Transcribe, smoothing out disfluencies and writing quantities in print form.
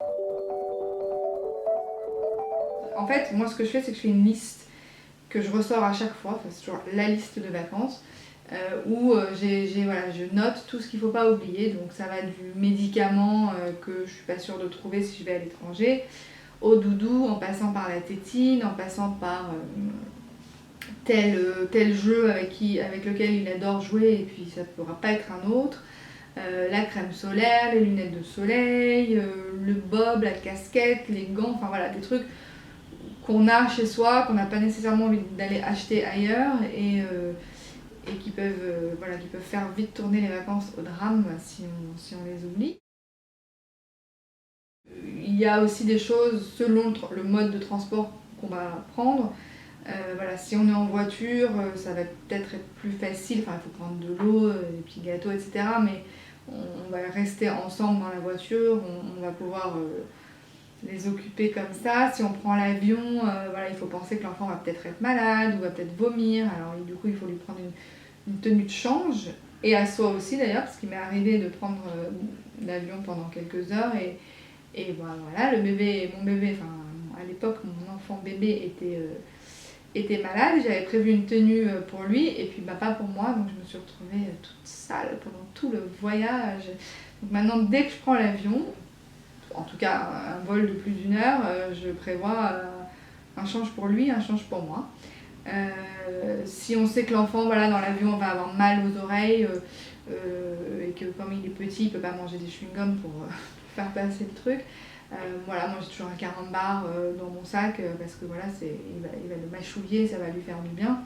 En fait, moi ce que je fais, c'est que je fais une liste que je ressors à chaque fois, enfin, c'est toujours la liste de vacances, où voilà, je note tout ce qu'il ne faut pas oublier. Donc ça va du médicament que je ne suis pas sûre de trouver si je vais à l'étranger, au doudou, en passant par la tétine, en passant par tel jeu avec lequel il adore jouer et puis ça ne pourra pas être un autre. La crème solaire, les lunettes de soleil, le bob, la casquette, les gants, enfin voilà, des trucs qu'on a chez soi, qu'on n'a pas nécessairement envie d'aller acheter ailleurs et qui peuvent faire vite tourner les vacances au drame si on les oublie. Il y a aussi des choses selon le mode de transport qu'on va prendre. Voilà, si on est en voiture, ça va peut-être être plus facile. Enfin, il faut prendre de l'eau, des petits gâteaux, etc. Mais on va rester ensemble dans la voiture, on va pouvoir les occuper comme ça. Si on prend l'avion, voilà, il faut penser que l'enfant va peut-être être malade ou va peut-être vomir. Alors du coup, il faut lui prendre une tenue de change. Et à soi aussi d'ailleurs, parce qu'il m'est arrivé de prendre l'avion pendant quelques heures. Et voilà, mon bébé, enfin à l'époque, mon enfant bébé était malade. J'avais prévu une tenue pour lui et puis pas pour moi. Donc je me suis retrouvée toute sale pendant tout le voyage. Donc maintenant, dès que je prends l'avion, en tout cas un vol de plus d'une heure, je prévois un change pour lui, un change pour moi. Si on sait que l'enfant voilà, dans l'avion va avoir mal aux oreilles et que comme il est petit, il ne peut pas manger des chewing-gums pour faire passer le truc, voilà, moi j'ai toujours un carambar dans mon sac parce que voilà, il va le mâchouiller, ça va lui faire du bien.